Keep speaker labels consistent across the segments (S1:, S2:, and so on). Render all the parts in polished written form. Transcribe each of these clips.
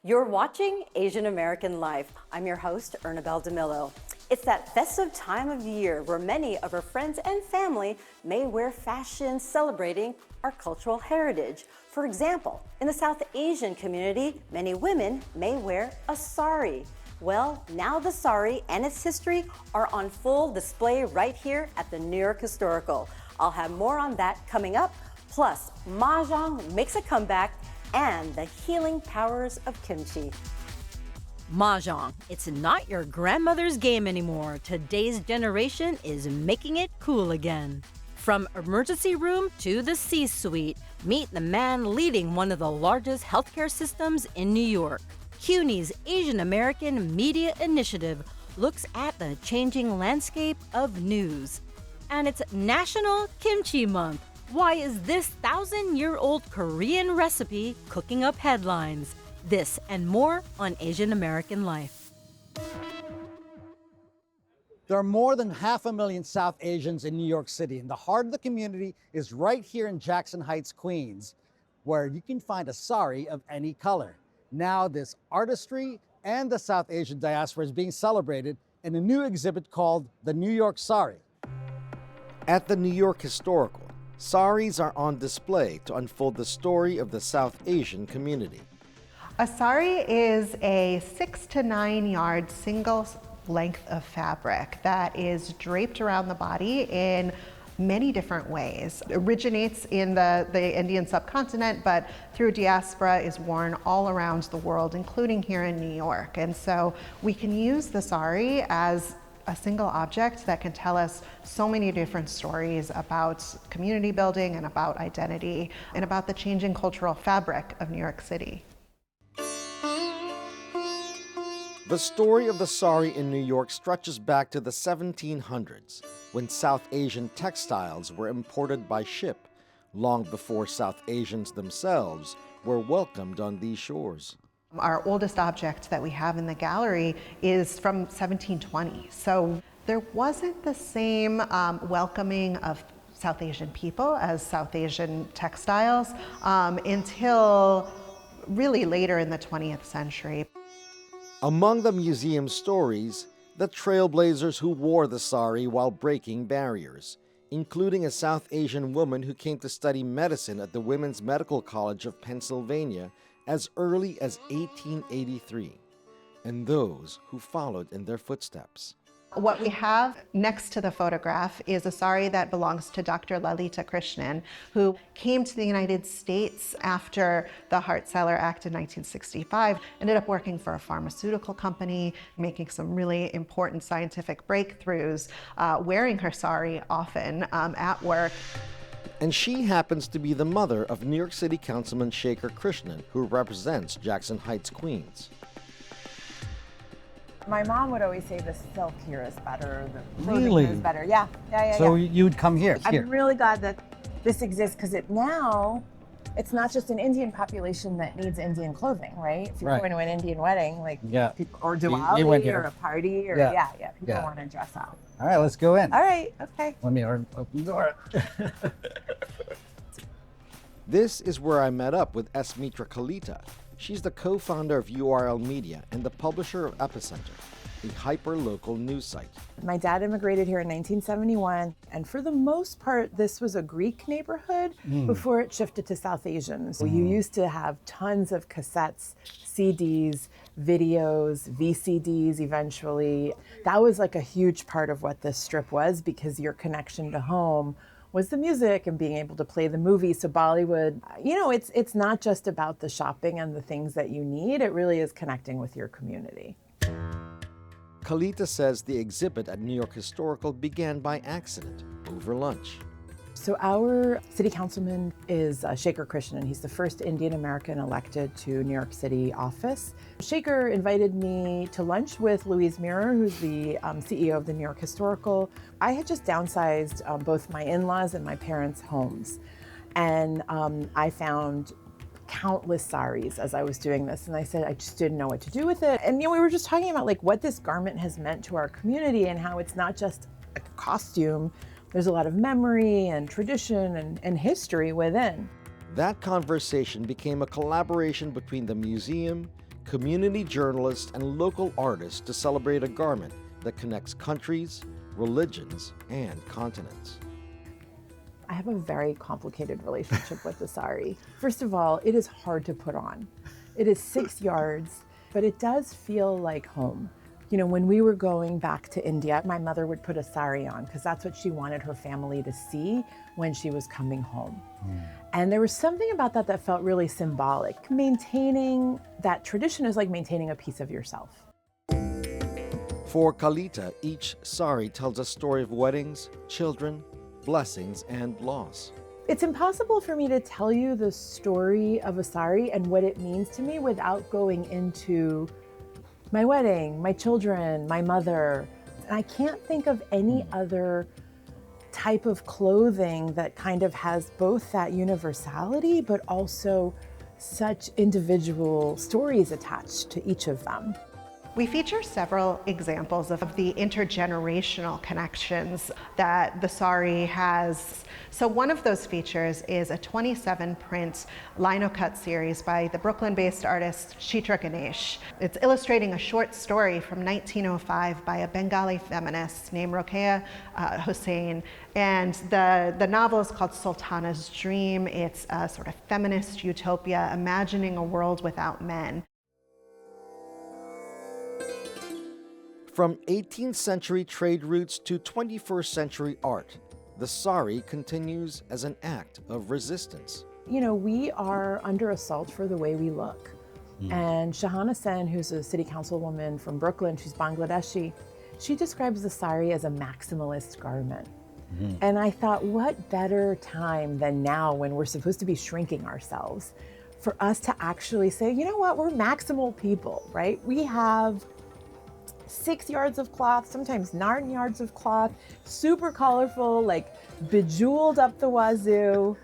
S1: You're watching Asian American Life. I'm your host, Ernabelle DeMillo. It's that festive time of year where many of our friends and family may wear fashion celebrating our cultural heritage. For example, in the South Asian community, many women may wear a sari. Well, now the sari and its history are on full display right here at the New York Historical. I'll have more on that coming up. Plus, Mahjong makes a comeback and the healing powers of kimchi. Mahjong. It's not your grandmother's game anymore. Today's generation is making it cool again. From emergency room to the C-suite, meet the man leading one of the largest healthcare systems in New York. CUNY's Asian American Media Initiative looks at the changing landscape of news. And it's National Kimchi Month. Why is this 1,000-year-old Korean recipe cooking up headlines? This and more on Asian American Life.
S2: There are more than 500,000 South Asians in New York City, and the heart of the community is right here in Jackson Heights, Queens, where you can find a sari of any color. Now this artistry and the South Asian diaspora is being celebrated in a new exhibit called the New York Sari.
S3: At the New York Historical, saris are on display to unfold the story of the South Asian community.
S4: A sari is a 6 to 9 yard single length of fabric that is draped around the body in many different ways. It originates in the Indian subcontinent, but through diaspora is worn all around the world, including here in New York. And so we can use the sari as a single object that can tell us so many different stories about community building and about identity and about the changing cultural fabric of New York City.
S3: The story of the sari in New York stretches back to the 1700s, when South Asian textiles were imported by ship, long before South Asians themselves were welcomed on these shores.
S4: Our oldest object that we have in the gallery is from 1720. So there wasn't the same welcoming of South Asian people as South Asian textiles until really later in the 20th century.
S3: Among the museum's stories, the trailblazers who wore the sari while breaking barriers, including a South Asian woman who came to study medicine at the Women's Medical College of Pennsylvania as early as 1883, and those who followed in their footsteps.
S4: What we have next to the photograph is a sari that belongs to Dr. Lalita Krishnan, who came to the United States after the Hart-Celler Act in 1965, ended up working for a pharmaceutical company, making some really important scientific breakthroughs, wearing her sari often at work.
S3: And she happens to be the mother of New York City Councilman Shekhar Krishnan, who represents Jackson Heights, Queens.
S5: My mom would always say the silk here is better, the clothing
S2: Really?
S5: here is better. Yeah.
S2: So you'd come here.
S5: I'm really glad that this exists because now it's not just an Indian population that needs Indian clothing, right? If you're
S2: Right.
S5: going to an Indian wedding, like people, or
S2: You
S5: Diwali
S2: went
S5: or
S2: here.
S5: a party, or people want to dress up.
S2: All right, let's go in.
S5: All right, okay.
S2: Let me open the door.
S3: This is where I met up with Mitra Kalita. She's the co-founder of URL Media and the publisher of Epicenter, a hyper-local news site.
S5: My dad immigrated here in 1971, and for the most part, this was a Greek neighborhood before it shifted to South Asian. So you used to have tons of cassettes, CDs, videos, VCDs eventually. That was like a huge part of what this strip was, because your connection to home was the music and being able to play the movie. So Bollywood, it's not just about the shopping and the things that you need, it really is connecting with your community.
S3: Kalita says the exhibit at New York Historical began by accident, over lunch.
S5: So our city councilman is Shekhar Krishnan. He's the first Indian American elected to New York City office. Shekhar invited me to lunch with Louise Mirror, who's the CEO of the New York Historical. I had just downsized both my in-laws and my parents' homes. And I found countless saris as I was doing this. And I said, I just didn't know what to do with it. And we were just talking about like what this garment has meant to our community and how it's not just a costume. There's a lot of memory and tradition and history within.
S3: That conversation became a collaboration between the museum, community journalists and local artists to celebrate a garment that connects countries, religions, and continents.
S5: I have a very complicated relationship with the sari. First of all, it is hard to put on. It is 6 yards, but it does feel like home. You know, when we were going back to India, my mother would put a sari on because that's what she wanted her family to see when she was coming home. And there was something about that that felt really symbolic. Maintaining that tradition is like maintaining a piece of yourself.
S3: For Kalita, each sari tells a story of weddings, children, blessings, and loss.
S5: It's impossible for me to tell you the story of a sari and what it means to me without going into my wedding, my children, my mother. And I can't think of any other type of clothing that kind of has both that universality, but also such individual stories attached to each of them.
S4: We feature several examples of the intergenerational connections that the sari has. So one of those features is a 27-print lino-cut series by the Brooklyn-based artist Chitra Ganesh. It's illustrating a short story from 1905 by a Bengali feminist named Rokeya Hossein. And the novel is called Sultana's Dream. It's a sort of feminist utopia, imagining a world without men.
S3: From 18th century trade routes to 21st century art, the sari continues as an act of resistance.
S5: You know, we are under assault for the way we look. And Shahana Sen, who's a city councilwoman from Brooklyn, she's Bangladeshi, she describes the sari as a maximalist garment. And I thought, what better time than now when we're supposed to be shrinking ourselves for us to actually say, you know what, we're maximal people, right? We have 6 yards of cloth, sometimes 9 yards of cloth, super colorful, like bejeweled up the wazoo.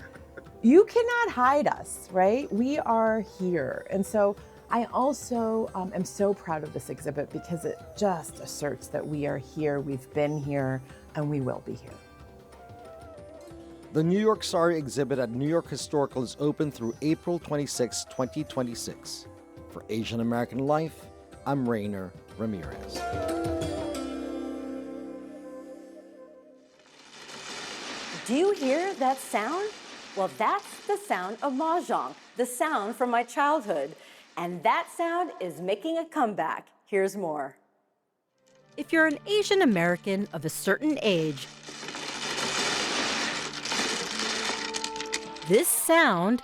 S5: You cannot hide us, right? We are here. And so I also am so proud of this exhibit because it just asserts that we are here, we've been here, and we will be here.
S3: The New York Sari exhibit at New York Historical is open through April 26, 2026. For Asian American Life, I'm Rainer Ramirez.
S1: Do you hear that sound? Well, that's the sound of Mahjong, the sound from my childhood. And that sound is making a comeback. Here's more. If you're an Asian American of a certain age, this sound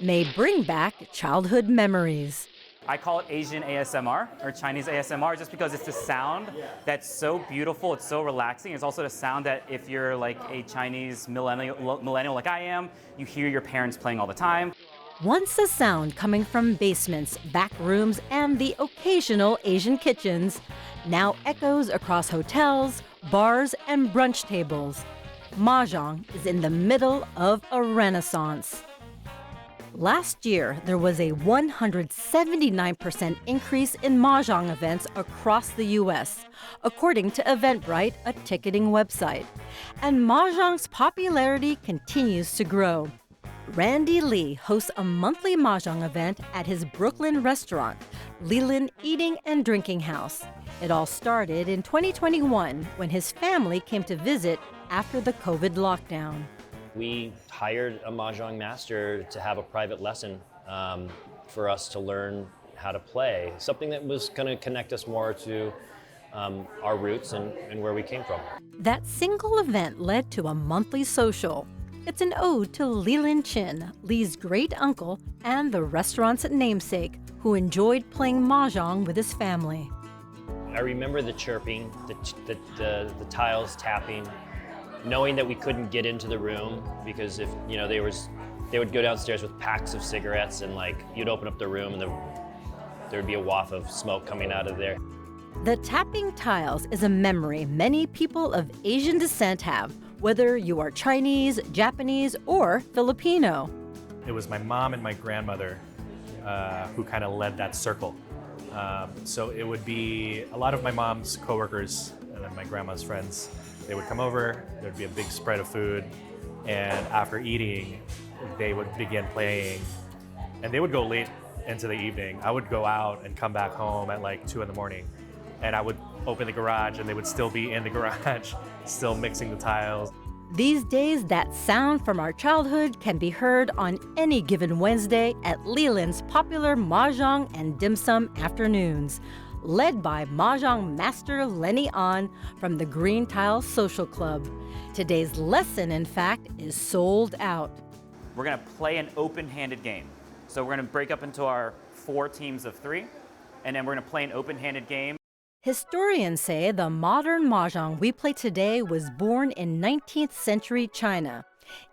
S1: may bring back childhood memories.
S6: I call it Asian ASMR or Chinese ASMR just because it's the sound that's so beautiful, it's so relaxing. It's also the sound that if you're like a Chinese millennial like I am, you hear your parents playing all the time. Once a sound coming from basements, back rooms, and the occasional Asian kitchens, now echoes across hotels, bars, and brunch tables. Mahjong is in the middle of a renaissance. Last year, there was a 179% increase in Mahjong events across the U.S., according to Eventbrite, a ticketing website. And Mahjong's popularity continues to grow. Randi Lee hosts a monthly Mahjong event at his Brooklyn restaurant, Leland Eating and Drinking House. It all started in 2021 when his family came to visit after the COVID lockdown.
S7: We hired a Mahjong master to have a private lesson for us to learn how to play, something that was going to connect us more to our roots and where we came from.
S1: That single event led to a monthly social. It's an ode to Leland Chin, Lee's great uncle and the restaurant's namesake, who enjoyed playing Mahjong with his family.
S7: I remember the chirping, the tiles tapping, knowing that we couldn't get into the room because if they would go downstairs with packs of cigarettes and you'd open up the room and there'd be a waft of smoke coming out of there.
S1: The tapping tiles is a memory many people of Asian descent have, whether you are Chinese, Japanese, or Filipino.
S8: It was my mom and my grandmother who kind of led that circle. So it would be a lot of my mom's coworkers and then my grandma's friends. They would come over, there'd be a big spread of food, and after eating, they would begin playing. And they would go late into the evening. I would go out and come back home at like 2 in the morning, and I would open the garage and they would still be in the garage, still mixing the tiles.
S1: These days, that sound from our childhood can be heard on any given Wednesday at Leland's popular Mahjong and dim sum afternoons, led by Mahjong master Lenny from the Green Tile Social Club. Today's lesson, in fact, is sold out.
S6: We're gonna play an open-handed game. So we're gonna break up into our 4 teams of 3, and then we're gonna play an open-handed game.
S1: Historians say the modern Mahjong we play today was born in 19th century China.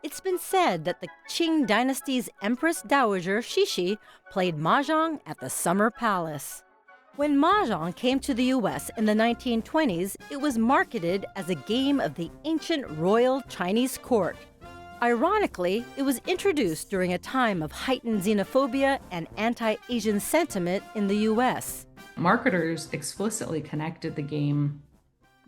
S1: It's been said that the Qing dynasty's Empress Dowager Cixi played Mahjong at the Summer Palace. When Mahjong came to the US in the 1920s, it was marketed as a game of the ancient royal Chinese court. Ironically, it was introduced during a time of heightened xenophobia and anti-Asian sentiment in the US.
S9: Marketers explicitly connected the game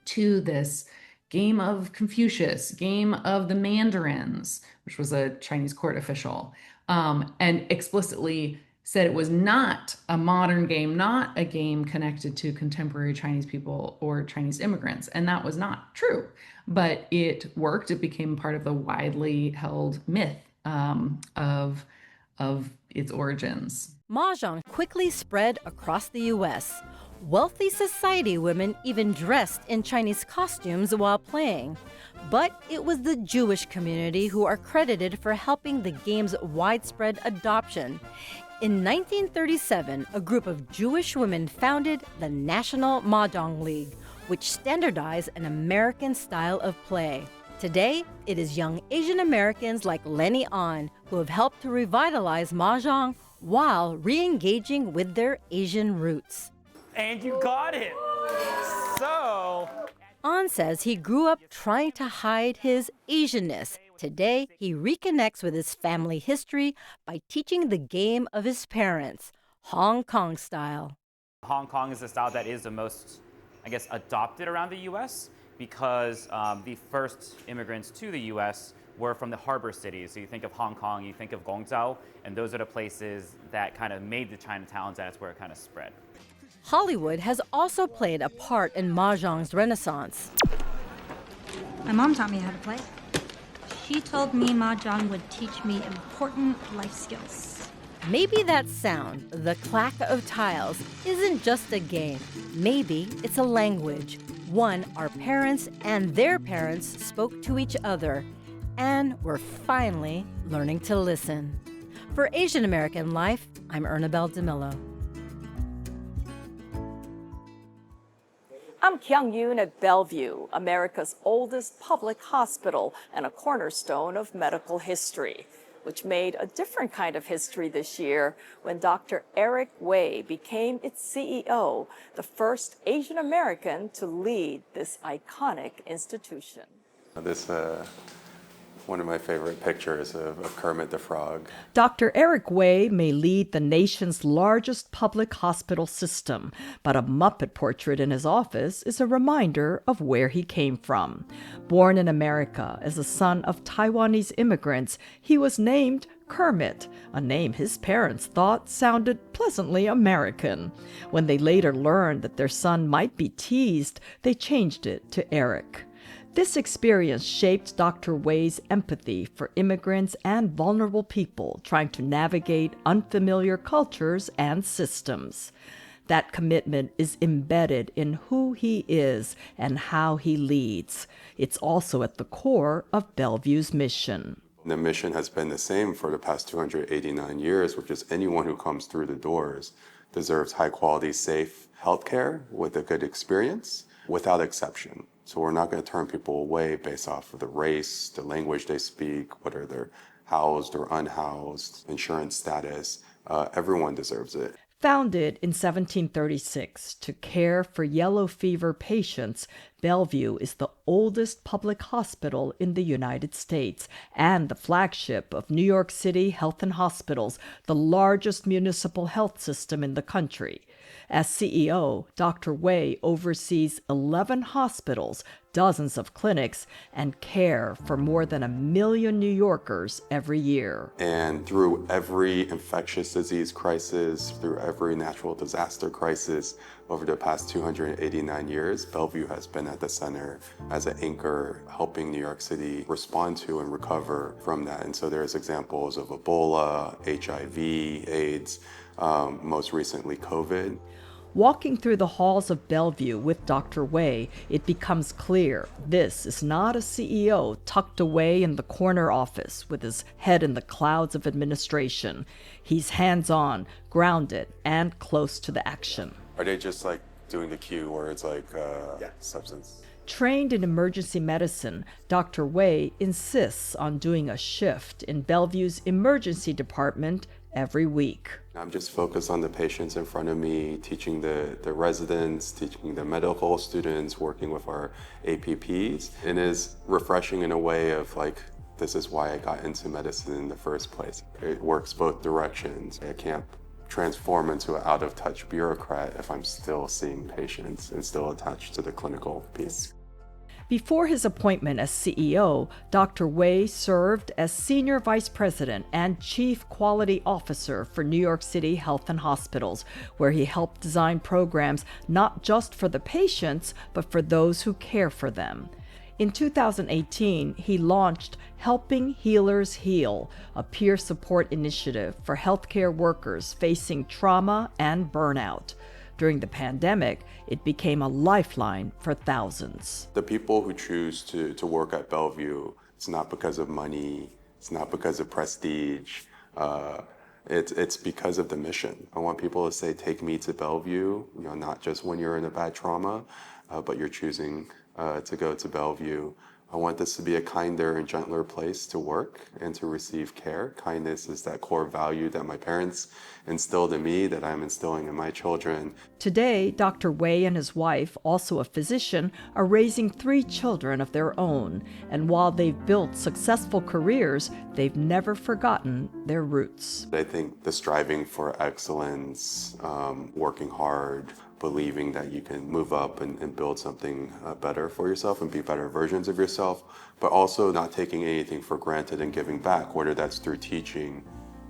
S9: to this game of Confucius, game of the Mandarins, which was a Chinese court official, and explicitly said it was not a modern game, not a game connected to contemporary Chinese people or Chinese immigrants. And that was not true, but it worked. It became part of the widely held myth of its origins.
S1: Mahjong quickly spread across the U.S. Wealthy society women even dressed in Chinese costumes while playing. But it was the Jewish community who are credited for helping the game's widespread adoption. In 1937, a group of Jewish women founded the National Mahjong League, which standardized an American style of play. Today, it is young Asian Americans like Lenny who have helped to revitalize Mahjong while re-engaging with their Asian roots.
S6: And you got it! So...
S1: Says he grew up trying to hide his Asianness. Today, he reconnects with his family history by teaching the game of his parents, Hong Kong style.
S6: Hong Kong is the style that is the most, I guess, adopted around the U.S. because the first immigrants to the U.S. were from the harbor cities. So you think of Hong Kong, you think of Guangzhou, and those are the places that kind of made the Chinatowns, and that's where it kind of spread.
S1: Hollywood has also played a part in Mahjong's renaissance.
S10: My mom taught me how to play. She told me Mahjong would teach me important life skills.
S1: Maybe that sound, the clack of tiles, isn't just a game. Maybe it's a language, one our parents and their parents spoke to each other, and we're finally learning to listen. For Asian American Life, I'm Ernabelle DeMillo. I'm Kyung Yoon at Bellevue, America's oldest public hospital and a cornerstone of medical history, which made a different kind of history this year when Dr. Eric Wei became its CEO, the first Asian American to lead this iconic institution.
S11: This one of my favorite pictures of Kermit the Frog.
S12: Dr. Eric Wei may lead the nation's largest public hospital system, but a Muppet portrait in his office is a reminder of where he came from. Born in America as a son of Taiwanese immigrants, he was named Kermit, a name his parents thought sounded pleasantly American. When they later learned that their son might be teased, they changed it to Eric. This experience shaped Dr. Wei's empathy for immigrants and vulnerable people trying to navigate unfamiliar cultures and systems. That commitment is embedded in who he is and how he leads. It's also at the core of Bellevue's mission.
S11: The mission has been the same for the past 289 years, which is anyone who comes through the doors deserves high-quality, safe healthcare with a good experience, without exception. So we're not going to turn people away based off of the race, the language they speak, whether they're housed or unhoused, insurance status. Everyone deserves it.
S12: Founded in 1736 to care for yellow fever patients, Bellevue is the oldest public hospital in the United States and the flagship of New York City Health Hospitals, the largest municipal health system in the country. As CEO, Dr. Wei oversees 11 hospitals, dozens of clinics, and care for more than 1 million New Yorkers every year.
S11: And through every infectious disease crisis, through every natural disaster crisis, over the past 289 years, Bellevue has been at the center as an anchor, helping New York City respond to and recover from that. And so there's examples of Ebola, HIV, AIDS, most recently COVID.
S12: Walking through the halls of Bellevue with Dr. Wei, it becomes clear this is not a CEO tucked away in the corner office with his head in the clouds of administration. He's hands-on, grounded, and close to the action.
S11: Are they just like doing the cue where it's like substance?
S12: Trained in emergency medicine, Dr. Wei insists on doing a shift in Bellevue's emergency department every week.
S11: I'm just focused on the patients in front of me, teaching the residents, teaching the medical students, working with our APPs. It is refreshing in a way of like, this is why I got into medicine in the first place. It works both directions. I can't transform into an out-of-touch bureaucrat if I'm still seeing patients and still attached to the clinical piece.
S12: Before his appointment as CEO, Dr. Wei served as Senior Vice President and Chief Quality Officer for New York City Health Hospitals, where he helped design programs not just for the patients, but for those who care for them. In 2018, he launched Helping Healers Heal, a peer support initiative for healthcare workers facing trauma and burnout. During the pandemic, it became a lifeline for thousands.
S11: The people who choose to work at Bellevue, it's not because of money, it's not because of prestige, it's because of the mission. I want people to say, take me to Bellevue, not just when you're in a bad trauma, but you're choosing to go to Bellevue. I want this to be a kinder and gentler place to work and to receive care. Kindness is that core value that my parents instilled in me, that I'm instilling in my children.
S12: Today, Dr. Wei and his wife, also a physician, are raising 3 children of their own. And while they've built successful careers, they've never forgotten their roots.
S11: I think the striving for excellence, working hard, believing that you can move up and build something better for yourself and be better versions of yourself, but also not taking anything for granted and giving back, whether that's through teaching,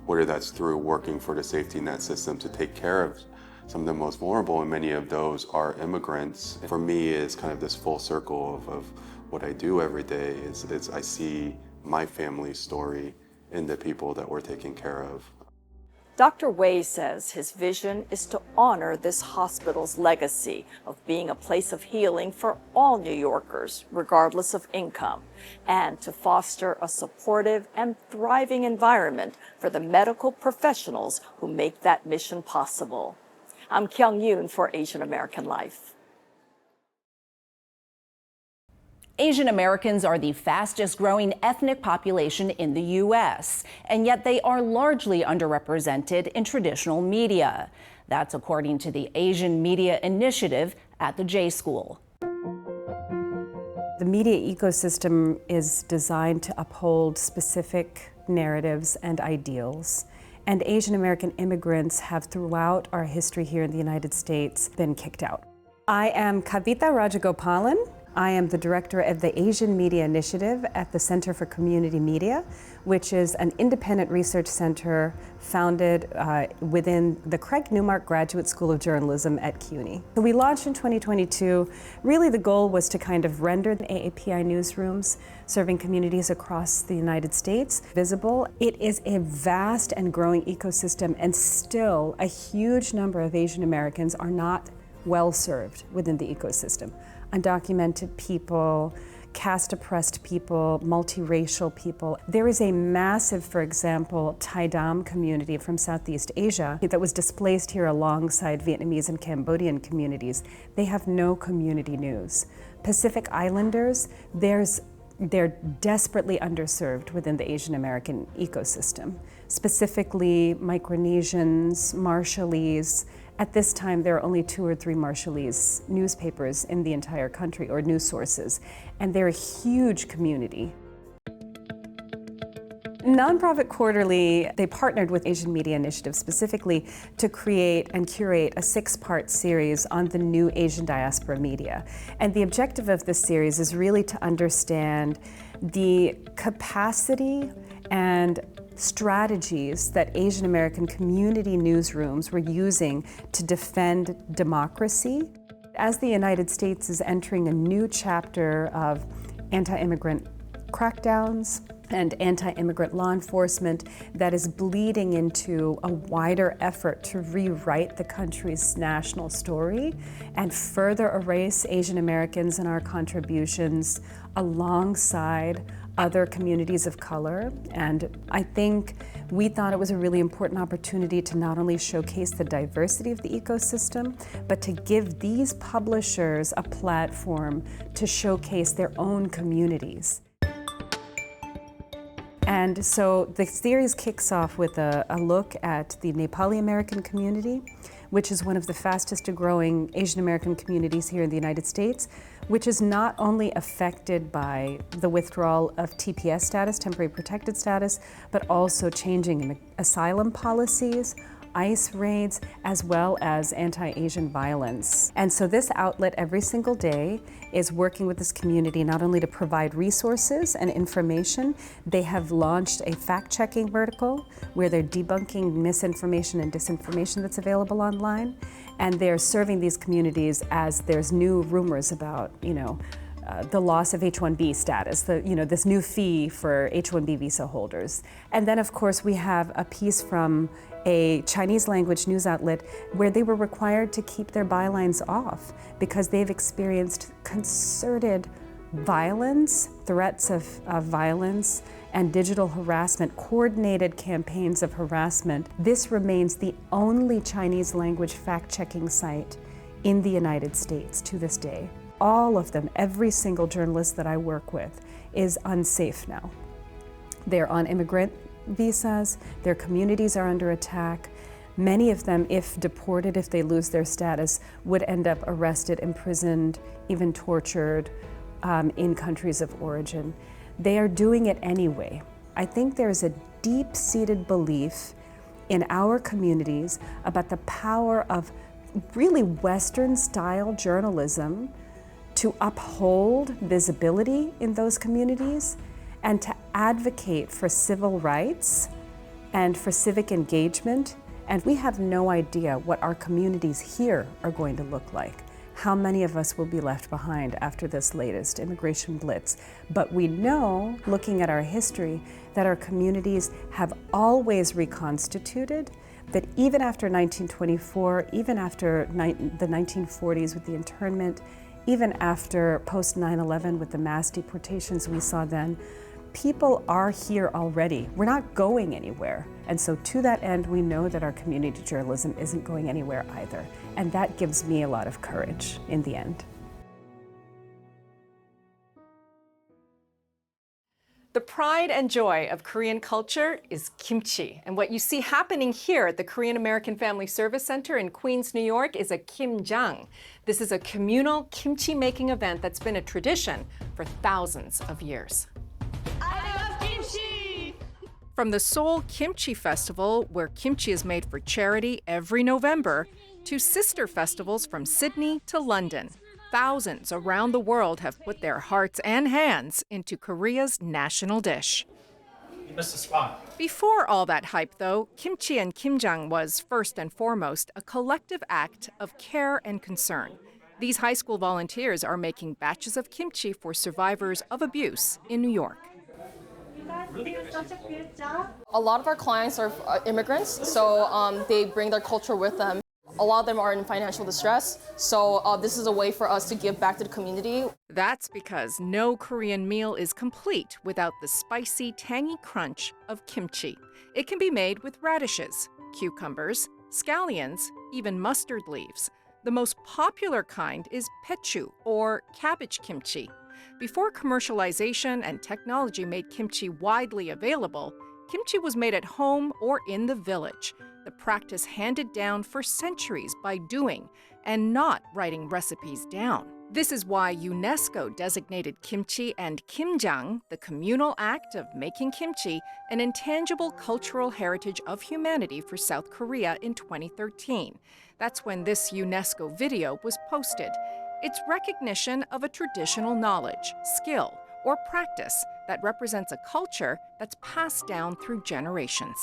S11: whether that's through working for the safety net system to take care of some of the most vulnerable, and many of those are immigrants. For me, it's kind of this full circle of what I do every day is I see my family's story in the people that we're taking care of.
S12: Dr. Wei says his vision is to honor this hospital's legacy of being a place of healing for all New Yorkers, regardless of income, and to foster a supportive and thriving environment for the medical professionals who make that mission possible. I'm Kyung Yoon for Asian American Life.
S13: Asian Americans are the fastest growing ethnic population in the U.S., and yet they are largely underrepresented in traditional media. That's according to the Asian Media Initiative at the J School.
S14: The media ecosystem is designed to uphold specific narratives and ideals. And Asian American immigrants have throughout our history here in the United States been kicked out. I am Kavitha Rajagopalan. I am the director of the Asian Media Initiative at the Center for Community Media, which is an independent research center founded within the Craig Newmark Graduate School of Journalism at CUNY. So we launched in 2022. Really the goal was to kind of render the AAPI newsrooms serving communities across the United States visible. It is a vast and growing ecosystem, and still a huge number of Asian Americans are not well served within the ecosystem. Undocumented people, caste-oppressed people, multiracial people. There is a massive, for example, Thai Dam community from Southeast Asia that was displaced here alongside Vietnamese and Cambodian communities. They have no community news. Pacific Islanders, they're desperately underserved within the Asian American ecosystem. Specifically, Micronesians, Marshallese. At this time, there are only 2 or 3 Marshallese newspapers in the entire country, or news sources, and they're a huge community. Nonprofit Quarterly, they partnered with Asian Media Initiative specifically to create and curate a 6-part series on the new Asian diaspora media. And the objective of this series is really to understand the capacity and strategies that Asian American community newsrooms were using to defend democracy. As the United States is entering a new chapter of anti-immigrant crackdowns and anti-immigrant law enforcement that is bleeding into a wider effort to rewrite the country's national story and further erase Asian Americans and our contributions alongside other communities of color. And I think we thought it was a really important opportunity to not only showcase the diversity of the ecosystem, but to give these publishers a platform to showcase their own communities. And so the series kicks off with a look at the Nepali American community, which is one of the fastest growing Asian American communities here in the United States, which is not only affected by the withdrawal of TPS status, temporary protected status, but also changing asylum policies, ICE raids, as well as anti-Asian violence. And so this outlet every single day is working with this community not only to provide resources and information, they have launched a fact-checking vertical where they're debunking misinformation and disinformation that's available online, and they're serving these communities as there's new rumors about, the loss of H-1B status, this new fee for H-1B visa holders. And then of course we have a piece from a Chinese language news outlet where they were required to keep their bylines off because they've experienced concerted violence, threats of violence, and digital harassment, coordinated campaigns of harassment. This remains the only Chinese language fact-checking site in the United States to this day. All of them, every single journalist that I work with, is unsafe now. They're on immigrant visas, their communities are under attack. Many of them, if deported, if they lose their status, would end up arrested, imprisoned, even tortured in countries of origin. They are doing it anyway. I think there's a deep-seated belief in our communities about the power of really Western-style journalism to uphold visibility in those communities and to advocate for civil rights and for civic engagement. And we have no idea what our communities here are going to look like. How many of us will be left behind after this latest immigration blitz? But we know, looking at our history, that our communities have always reconstituted, that even after 1924, even after the 1940s with the internment, even after post 9/11 with the mass deportations we saw then, people are here already. We're not going anywhere. And so to that end, we know that our community journalism isn't going anywhere either. And that gives me a lot of courage in the end.
S12: The pride and joy of Korean culture is kimchi. And what you see happening here at the Korean American Family Service Center in Queens, New York is a kimjang. This is a communal kimchi making event that's been a tradition for thousands of years. I love kimchi! From the Seoul Kimchi Festival, where kimchi is made for charity every November, to sister festivals from Sydney to London, thousands around the world have put their hearts and hands into Korea's national dish.
S8: You missed a spot.
S12: Before all that hype, though, kimchi and kimjang was, first and foremost, a collective act of care and concern. These high school volunteers are making batches of kimchi for survivors of abuse in New York.
S15: A lot of our clients are immigrants, so they bring their culture with them. A lot of them are in financial distress, so this is a way for us to give back to the community.
S12: That's because no Korean meal is complete without the spicy, tangy crunch of kimchi. It can be made with radishes, cucumbers, scallions, even mustard leaves. The most popular kind is pechu, or cabbage kimchi. Before commercialization and technology made kimchi widely available, kimchi was made at home or in the village. The practice handed down for centuries by doing and not writing recipes down.
S16: This is why UNESCO designated kimchi and kimjang, the communal act of making kimchi, an intangible cultural heritage of humanity for South Korea in 2013. That's when this UNESCO video was posted. It's recognition of a traditional knowledge, skill, or practice that represents a culture that's passed down through generations.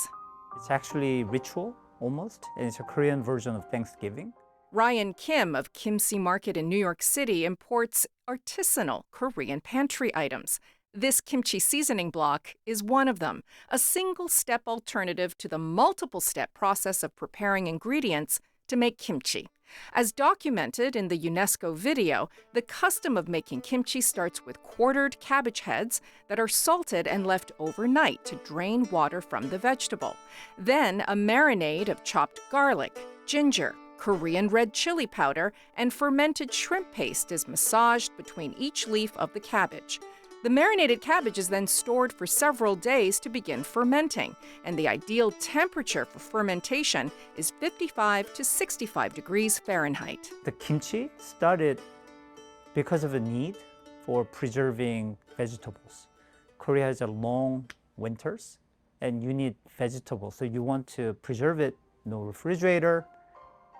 S17: It's actually ritual, almost, and it's a Korean version of Thanksgiving.
S16: Ryan Kim of Kimchi Market in New York City imports artisanal Korean pantry items. This kimchi seasoning block is one of them, a single-step alternative to the multiple-step process of preparing ingredients to make kimchi. As documented in the UNESCO video, the custom of making kimchi starts with quartered cabbage heads that are salted and left overnight to drain water from the vegetable. Then a marinade of chopped garlic, ginger, Korean red chili powder, and fermented shrimp paste is massaged between each leaf of the cabbage. The marinated cabbage is then stored for several days to begin fermenting, and the ideal temperature for fermentation is 55 to 65 degrees Fahrenheit.
S17: The kimchi started because of a need for preserving vegetables. Korea has a long winters, and you need vegetables, so you want to preserve it, no refrigerator,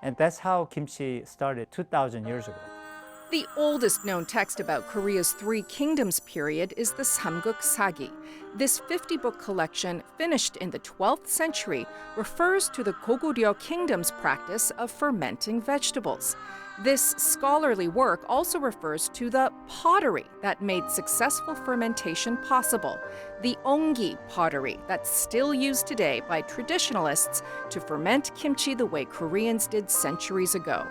S17: and that's how kimchi started 2,000 years ago.
S16: The oldest known text about Korea's Three Kingdoms period is the Samguk Sagi. This 50-book collection, finished in the 12th century, refers to the Goguryeo kingdom's practice of fermenting vegetables. This scholarly work also refers to the pottery that made successful fermentation possible, the ongi pottery that's still used today by traditionalists to ferment kimchi the way Koreans did centuries ago.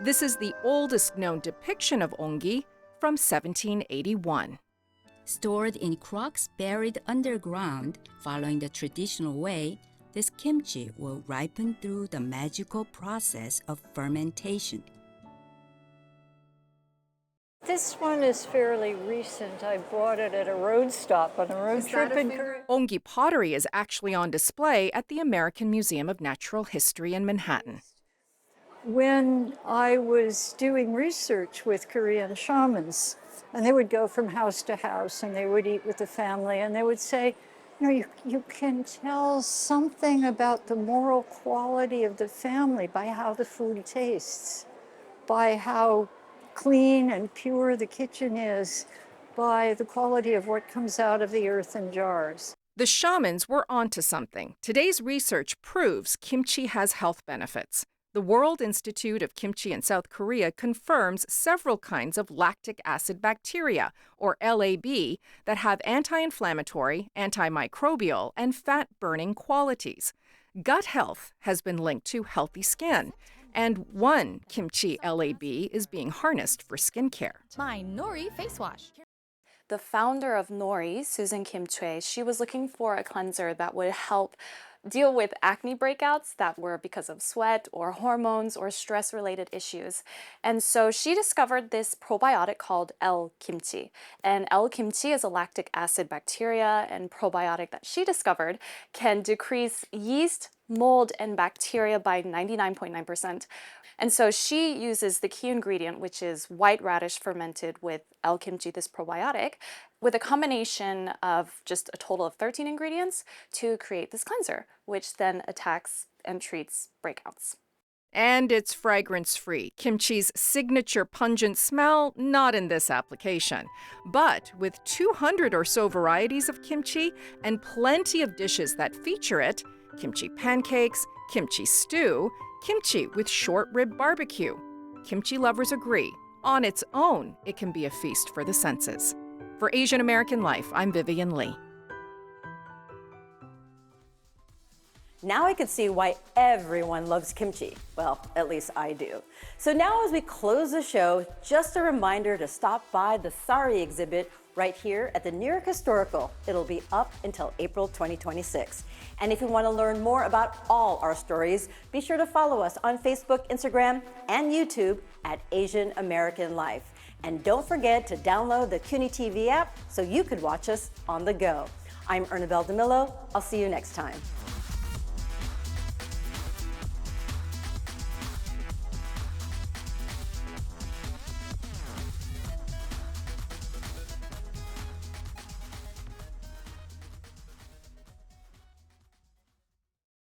S16: This is the oldest known depiction of ongi from 1781.
S18: Stored in crocks buried underground, following the traditional way, this kimchi will ripen through the magical process of fermentation.
S19: This one is fairly recent. I bought it at a road stop on a road trip in Korea.
S16: Ongi pottery is actually on display at the American Museum of Natural History in Manhattan.
S19: When I was doing research with Korean shamans, and they would go from house to house and they would eat with the family, and they would say, you know, you can tell something about the moral quality of the family by how the food tastes, by how clean and pure the kitchen is, by the quality of what comes out of the earthen jars.
S16: The shamans were onto something. Today's research proves kimchi has health benefits. The World Institute of Kimchi in South Korea confirms several kinds of lactic acid bacteria, or LAB, that have anti-inflammatory, antimicrobial, and fat-burning qualities. Gut health has been linked to healthy skin, and one kimchi LAB is being harnessed for skincare.
S20: My Nori face wash.
S21: The founder of Nori, Susan Kim Choi, she was looking for a cleanser that would help deal with acne breakouts that were because of sweat or hormones or stress-related issues. And so she discovered this probiotic called L-Kimchi. And L-Kimchi is a lactic acid bacteria and probiotic that she discovered can decrease yeast, mold, and bacteria by 99.9%. And so she uses the key ingredient, which is white radish fermented with L-Kimchi, this probiotic, with a combination of just a total of 13 ingredients to create this cleanser, which then attacks and treats breakouts.
S16: And it's fragrance-free. Kimchi's signature pungent smell, not in this application. But with 200 or so varieties of kimchi and plenty of dishes that feature it, kimchi pancakes, kimchi stew, kimchi with short rib barbecue. Kimchi lovers agree, on its own, it can be a feast for the senses. For Asian American Life, I'm Vivian Lee.
S1: Now I can see why everyone loves kimchi. Well, at least I do. So now as we close the show, just a reminder to stop by the Sari exhibit right here at the New York Historical. It'll be up until April 2026. And if you want to learn more about all our stories, be sure to follow us on Facebook, Instagram, and YouTube at Asian American Life. And don't forget to download the CUNY TV app so you could watch us on the go. I'm Ernabelle DeMillo. I'll see you next time.